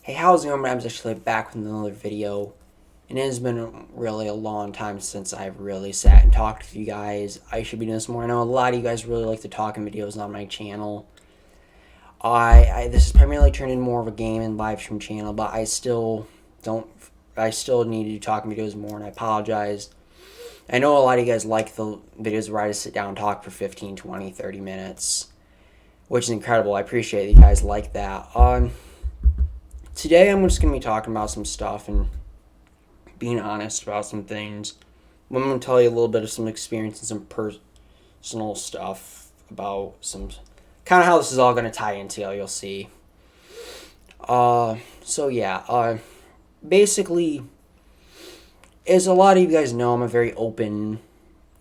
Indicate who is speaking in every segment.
Speaker 1: Hey, how's it going? I'm actually back with another video, and it has been really a long time since I've really sat and talked to you guys. I should be doing this more. I know a lot of you guys really like the talking videos on my channel. This is primarily turned into more of a game and live stream channel, but I still don't. I still need to do talking videos more, and I apologize. I know a lot of you guys like the videos where I just sit down and talk for 15, 20, 30 minutes, which is incredible. I appreciate that you guys like that. Today I'm just going to be talking about some stuff and being honest about some things. I'm going to tell you a little bit of some experience and some personal stuff about some kind of how this is all going to tie into, you'll see. Basically, as a lot of you guys know, I'm a very open,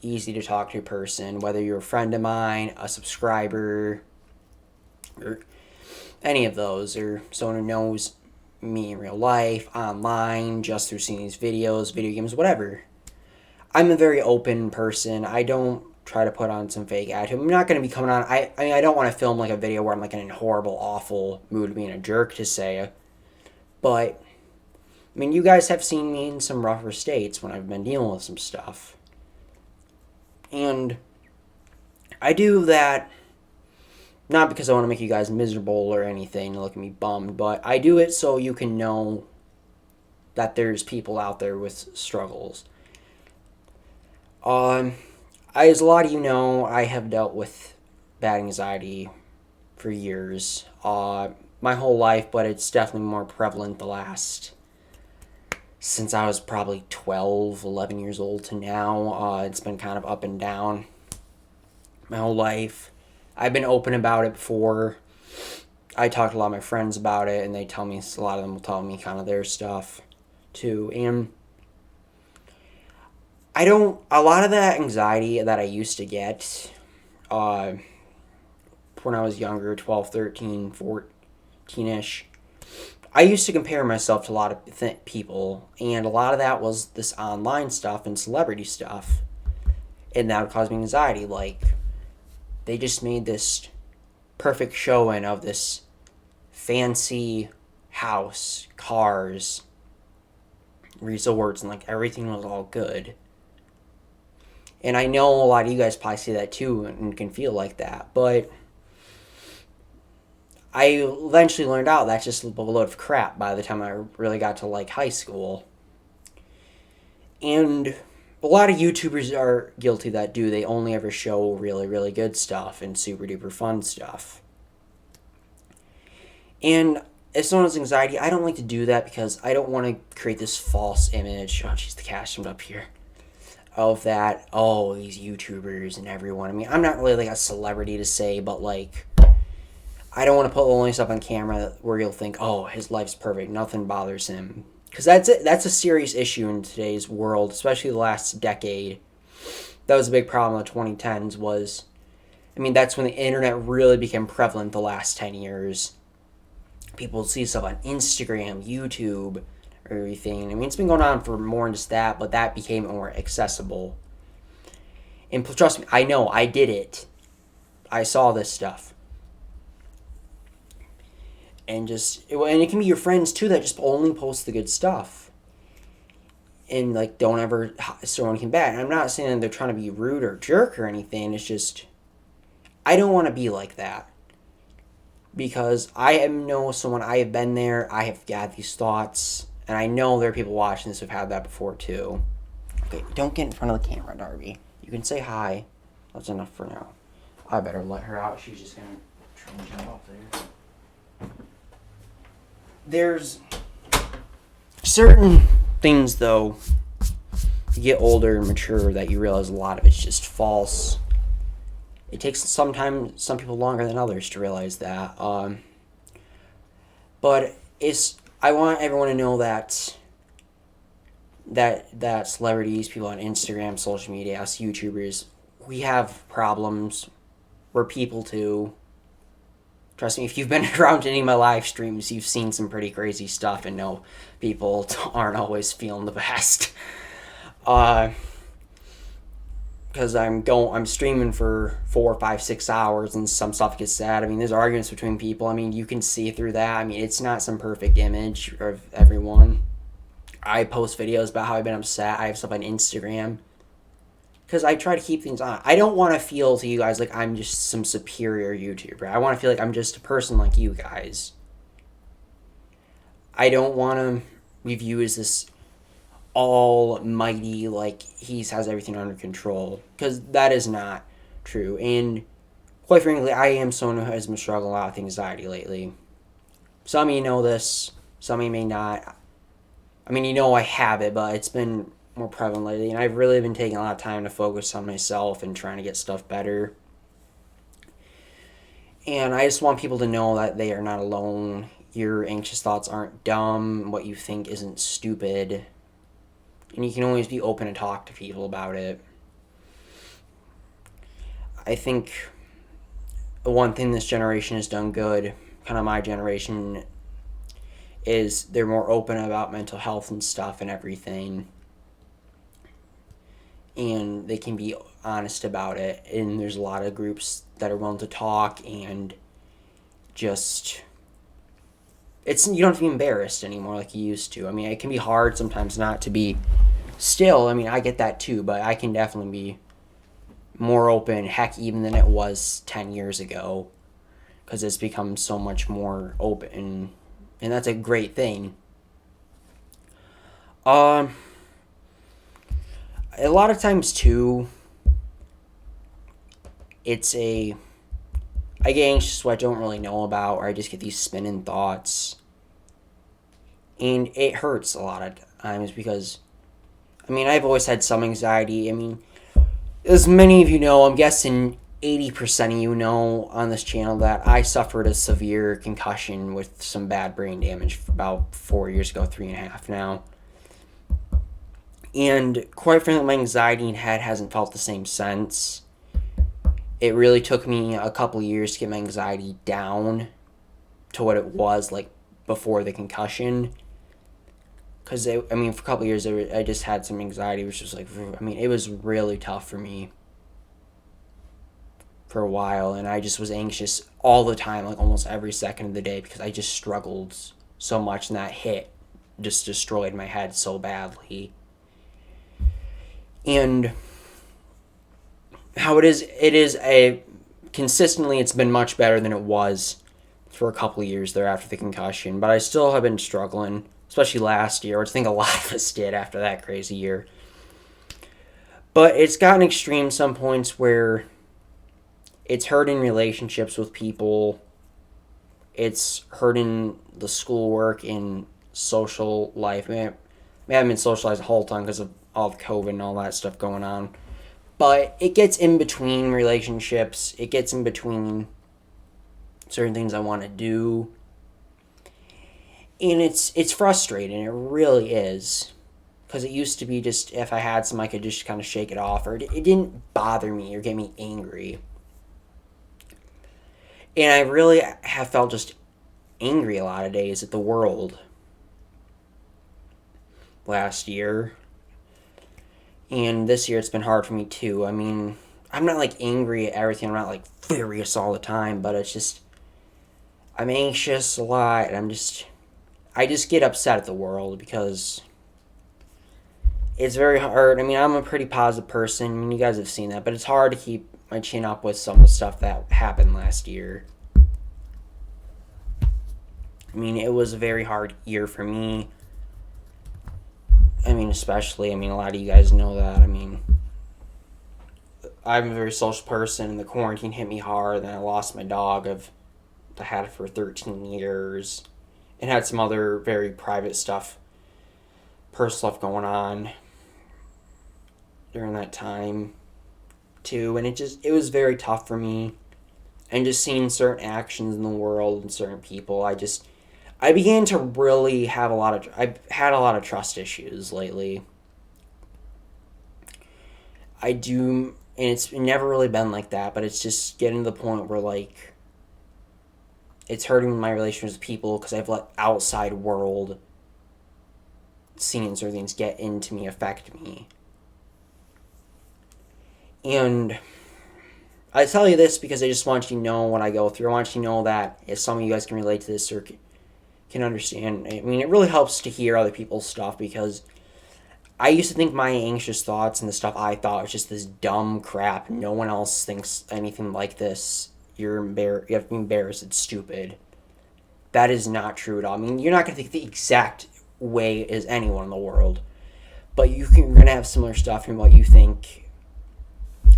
Speaker 1: easy to talk to person, whether you're a friend of mine, a subscriber, or any of those, or someone who knows me in real life, online, just through seeing these videos, video games, whatever. I'm a very open person. I don't try to put on some fake attitude. I'm not going to be coming on. I don't want to film like a video where I'm like in a horrible, awful mood, being a jerk to say. But I mean, you guys have seen me in some rougher states when I've been dealing with some stuff, and I do that not because I want to make you guys miserable or anything, look at me bummed, but I do it so you can know that there's people out there with struggles. As a lot of you know, I have dealt with bad anxiety for years, my whole life, but it's definitely more prevalent since I was probably 12, 11 years old to now. It's been kind of up and down my whole life. I've been open about it before. I talked to a lot of my friends about it, and they tell me, a lot of them will tell me kind of their stuff too. And a lot of that anxiety that I used to get when I was younger, 12, 13, 14-ish, I used to compare myself to a lot of people, and a lot of that was this online stuff and celebrity stuff, and that would cause me anxiety. Like, they just made this perfect showing of this fancy house, cars, resorts, and like everything was all good. And I know a lot of you guys probably see that too and can feel like that, but I eventually learned out that's just a load of crap by the time I really got to like high school. And a lot of YouTubers are guilty of that, do. They only ever show really, really good stuff and super duper fun stuff. And as someone with anxiety, I don't like to do that because I don't want to create this false image. Oh, jeez, the cash jumped up here. Of that, oh, these YouTubers and everyone. I mean, I'm not really like a celebrity to say, but like, I don't want to put only stuff on camera where you'll think, oh, his life's perfect, nothing bothers him. Because that's a serious issue in today's world, especially the last decade. That was a big problem in the 2010s was, I mean, that's when the internet really became prevalent the last 10 years. People see stuff on Instagram, YouTube, everything. I mean, it's been going on for more than just that, but that became more accessible. And trust me, I know, I did it. I saw this stuff. And it can be your friends too that just only post the good stuff. And like, don't ever throw anything back. And I'm not saying that they're trying to be rude or jerk or anything. It's just, I don't want to be like that. Because I know someone, I have been there, I have got these thoughts, and I know there are people watching this who've had that before too. Okay, don't get in front of the camera, Darby. You can say hi. That's enough for now. I better let her out. She's just gonna try and jump up there. There's certain things, though, you get older and mature, that you realize a lot of it's just false. It takes some people longer than others to realize that. But I want everyone to know that celebrities, people on Instagram, social media, us YouTubers, we have problems. We're people too. Trust me, if you've been around any of my live streams, you've seen some pretty crazy stuff and know people aren't always feeling the best. because I'm streaming for 4, 5, 6 hours and some stuff gets sad. I mean, there's arguments between people. I mean, you can see through that. I mean, it's not some perfect image of everyone. I post videos about how I've been upset. I have stuff on Instagram because I try to keep things on. I don't want to feel to you guys like I'm just some superior YouTuber. I want to feel like I'm just a person like you guys. I don't want to be viewed as this almighty, like he has everything under control, because that is not true. And quite frankly, I am someone who has been struggling a lot with anxiety lately. Some of you know this, some of you may not. I mean, you know I have it, but it's been more prevalent lately, and I've really been taking a lot of time to focus on myself and trying to get stuff better. And I just want people to know that they are not alone. Your anxious thoughts aren't dumb. What you think isn't stupid. And you can always be open and talk to people about it. I think the one thing this generation has done good, kind of my generation, is they're more open about mental health and stuff and everything. And they can be honest about it. And there's a lot of groups that are willing to talk and just... you don't have to be embarrassed anymore like you used to. I mean, it can be hard sometimes not to be still. I mean, I get that too, but I can definitely be more open, heck, even than it was 10 years ago, because it's become so much more open, and that's a great thing. A lot of times too, I get anxious what I don't really know about, or I just get these spinning thoughts, and it hurts a lot of times because, I mean, I've always had some anxiety. I mean, as many of you know, I'm guessing 80% of you know on this channel that I suffered a severe concussion with some bad brain damage about 4 years ago, 3.5 now. And quite frankly, my anxiety and head hasn't felt the same since. It really took me a couple years to get my anxiety down to what it was like before the concussion. Because, for a couple years, I just had some anxiety, which was like, it was really tough for me for a while. And I just was anxious all the time, like almost every second of the day, because I just struggled so much. And that hit just destroyed my head so badly. And how it is consistently, it's been much better than it was for a couple of years there after the concussion. But I still have been struggling, especially last year, which I think a lot of us did after that crazy year. But it's gotten extreme some points where it's hurting relationships with people. It's hurting the schoolwork and social life. I haven't been socialized a whole ton because of all the COVID and all that stuff going on. But it gets in between relationships. It gets in between certain things I want to do. And it's frustrating. It really is. Because it used to be just if I had some, I could just kind of shake it off. Or it didn't bother me or get me angry. And I really have felt just angry a lot of days at the world last year. And this year it's been hard for me too. I mean, I'm not like angry at everything. I'm not like furious all the time. But it's just, I'm anxious a lot. And I just get upset at the world because it's very hard. I mean, I'm a pretty positive person. I mean, you guys have seen that. But it's hard to keep my chin up with some of the stuff that happened last year. I mean, it was a very hard year for me. I mean, especially, a lot of you guys know that. I mean, I'm a very social person, and the quarantine hit me hard, and I lost my dog. I had it for 13 years, and had some other very private stuff, personal stuff going on during that time, too, and it was very tough for me, and just seeing certain actions in the world and certain people, I began to really have I've had a lot of trust issues lately. I do, and it's never really been like that, but it's just getting to the point where, like, it's hurting my relationships with people because I've let outside world scenes or things get into me, affect me. And I tell you this because I just want you to know what I go through. I want you to know that if some of you guys can relate to this or can understand, I mean, it really helps to hear other people's stuff, because I used to think my anxious thoughts and the stuff I thought was just this dumb crap. No one else thinks anything like this. You have to be embarrassed. It's stupid. That is not true at all. I mean, you're not going to think the exact way as anyone in the world, but you're going to have similar stuff in what you think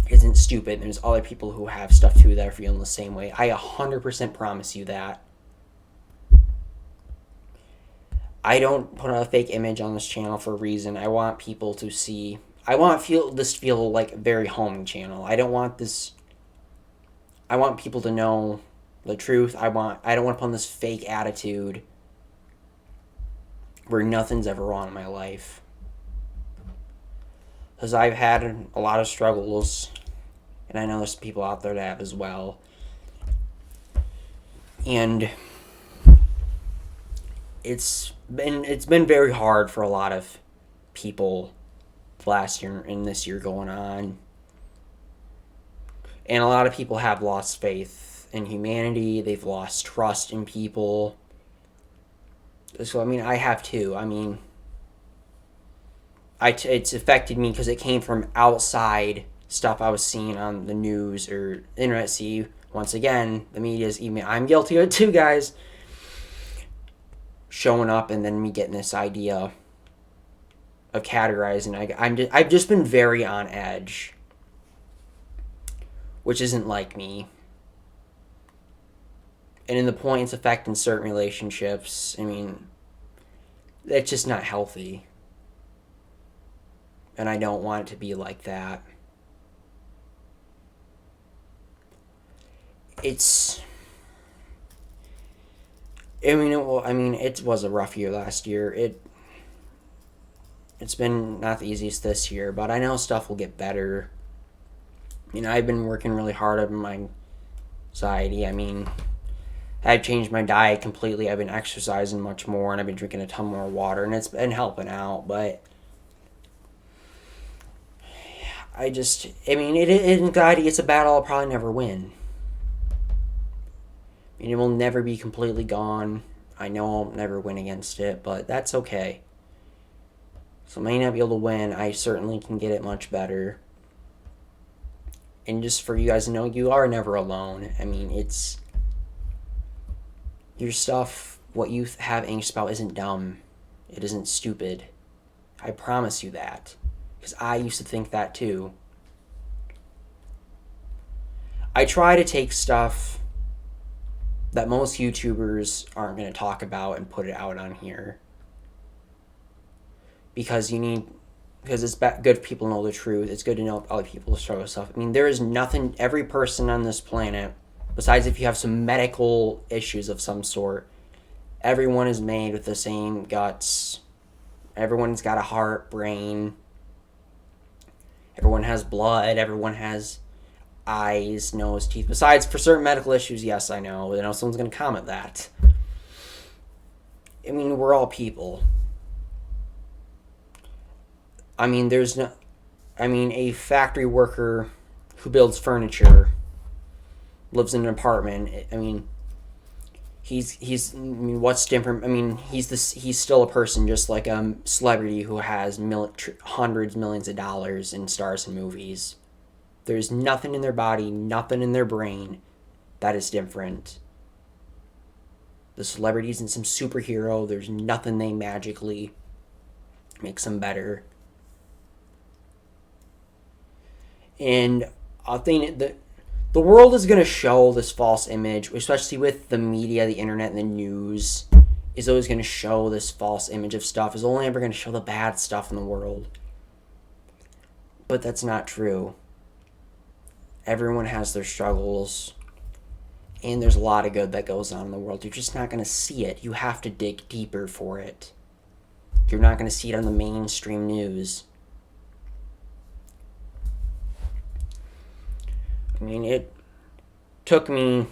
Speaker 1: isn't stupid. There's other people who have stuff too that are feeling the same way. I 100% promise you that. I don't put a fake image on this channel for a reason. I want people to see. I want this to feel like a very homing channel. I don't want this. I want people to know the truth. I don't want to put on this fake attitude where nothing's ever wrong in my life. Because I've had a lot of struggles, and I know there's people out there that have as well. And it's been very hard for a lot of people last year and this year going on. And a lot of people have lost faith in humanity. They've lost trust in people. So, I mean, I have too. I mean, it's affected me because it came from outside stuff I was seeing on the news or internet. See, once again, the media's even. I'm guilty of it too, guys. Showing up and then me getting this idea of categorizing. I've just been very on edge, which isn't like me. And in the point it's affecting certain relationships, I mean, it's just not healthy. And I don't want it to be like that. It was a rough year last year. It's been not the easiest this year, but I know stuff will get better. I've been working really hard on my anxiety. I mean, I've changed my diet completely. I've been exercising much more, and I've been drinking a ton more water, and it's been helping out, but anxiety, it's a battle I'll probably never win. It will never be completely gone. I know I'll never win against it, but that's okay. So I may not be able to win. I certainly can get it much better. And just for you guys to know, you are never alone. I mean, it's your stuff, what you have anxious about isn't dumb. It isn't stupid. I promise you that. Because I used to think that too. I try to take stuff that most YouTubers aren't going to talk about and put it out on here. Because it's good for people to know the truth. It's good to know other people's struggle stuff. I mean, there is nothing, every person on this planet, besides if you have some medical issues of some sort, everyone is made with the same guts. Everyone's got a heart, brain. Everyone has blood. Everyone has eyes, nose, teeth. Besides, for certain medical issues, yes, I know. I know someone's going to comment that. I mean, we're all people. I mean, a factory worker who builds furniture lives in an apartment. I mean, what's different? I mean, he's still a person, just like a celebrity who has hundreds, millions of dollars and stars in movies. There's nothing in their body, nothing in their brain that is different. The celebrity isn't some superhero. There's nothing they magically makes them better. And I think that the world is going to show this false image, especially with the media, the internet, and the news, is always going to show this false image of stuff. Is only ever going to show the bad stuff in the world. But that's not true. Everyone has their struggles, and there's a lot of good that goes on in the world. You're just not going to see it. You have to dig deeper for it. You're not going to see it on the mainstream news. I mean, it took me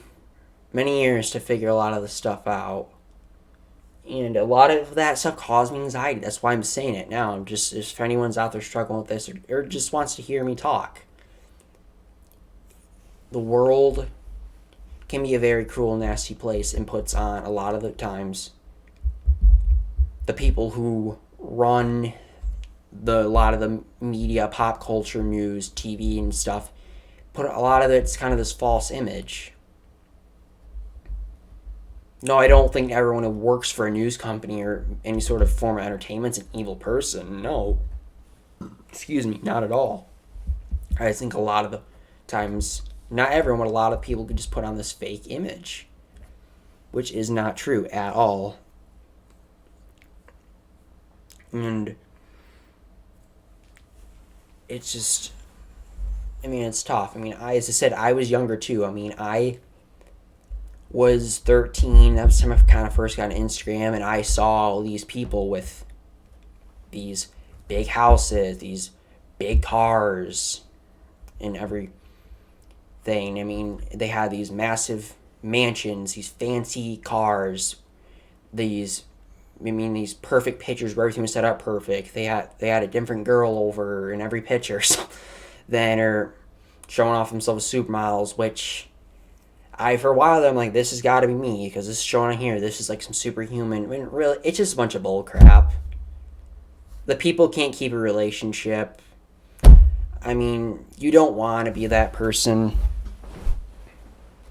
Speaker 1: many years to figure a lot of this stuff out. And a lot of that stuff caused me anxiety. That's why I'm saying it now. Just if anyone's out there struggling with this or just wants to hear me talk. the world can be a very cruel, nasty place and puts on, a lot of the times, the people who run a lot of the media, pop culture, news, TV and stuff, put a lot of it's kind of this false image. No, I don't think everyone who works for a news company or any sort of form of entertainment is an evil person. No. Excuse me, not at all. I think a lot of the times, not everyone, but a lot of people could just put on this fake image, which is not true at all. And it's just, I mean, it's tough. I mean, as I said, I was younger too. I mean, I was 13. That was the time I kind of first got on Instagram, and I saw all these people with these big houses, these big cars, and everything. I mean, they had these massive mansions, these fancy cars, these perfect pictures where everything was set up perfect. They had a different girl over in every picture, so then are showing off themselves as supermodels, which for a while there, I'm like, this has got to be me, because this is showing on here, this is like some superhuman. I mean, really, it's just a bunch of bull crap. The people can't keep a relationship. I mean, you don't want to be that person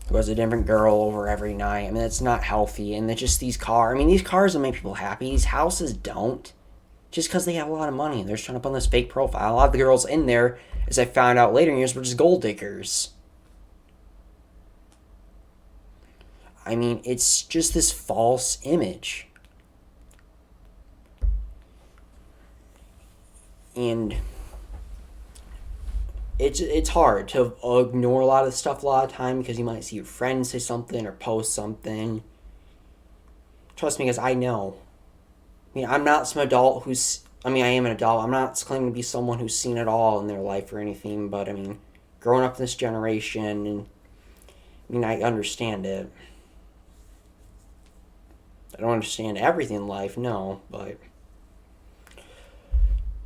Speaker 1: who has a different girl over every night. I mean, it's not healthy. And it's just these cars. I mean, these cars will make people happy. These houses don't. Just because they have a lot of money. They're showing up on this fake profile. A lot of the girls in there, as I found out later in years, were just gold diggers. I mean, it's just this false image. And it's hard to ignore a lot of stuff a lot of the time, because you might see your friend say something or post something. Trust me, because I know. I mean, I'm not some adult I am an adult. I'm not claiming to be someone who's seen it all in their life or anything, but I mean, growing up in this generation, and I mean, I understand it. I don't understand everything in life, no, but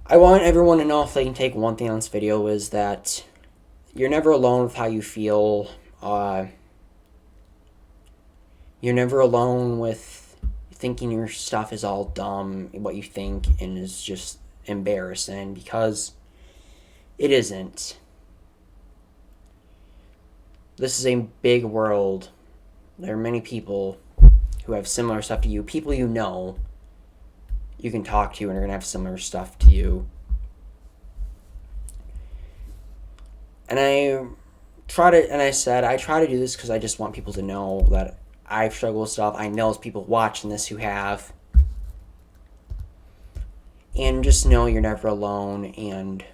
Speaker 1: I want everyone to know, if they can take one thing on this video, is that you're never alone with how you feel. You're never alone with thinking your stuff is all dumb, what you think, and is just embarrassing, because it isn't. This is a big world. There are many people who have similar stuff to you. People you know you can talk to, and are going to have similar stuff to you. And I try to do this because I just want people to know that I've struggled with stuff. I know there's people watching this who have. And just know you're never alone. And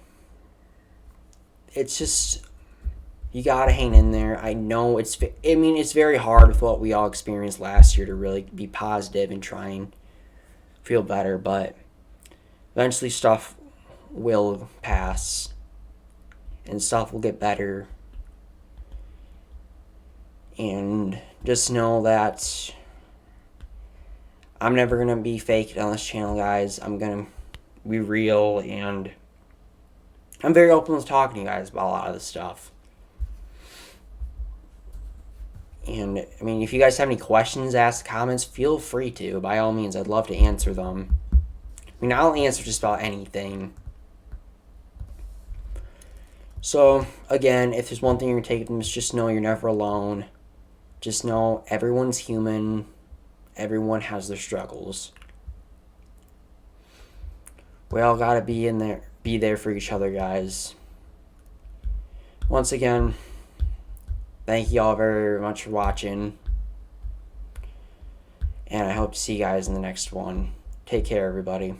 Speaker 1: it's just, you gotta hang in there. I know it's very hard with what we all experienced last year to really be positive and try and feel better, but eventually stuff will pass and stuff will get better. And just know that I'm never gonna be fake on this channel, guys. I'm gonna be real, and I'm very open with talking to you guys about a lot of this stuff. And, I mean, if you guys have any questions, ask, comments, feel free to. By all means, I'd love to answer them. I mean, I'll answer just about anything. So, again, if there's one thing you're going to take from this, just know you're never alone. Just know everyone's human. Everyone has their struggles. We all got to be there for each other, guys. Once again, thank you all very much for watching. And I hope to see you guys in the next one. Take care, everybody.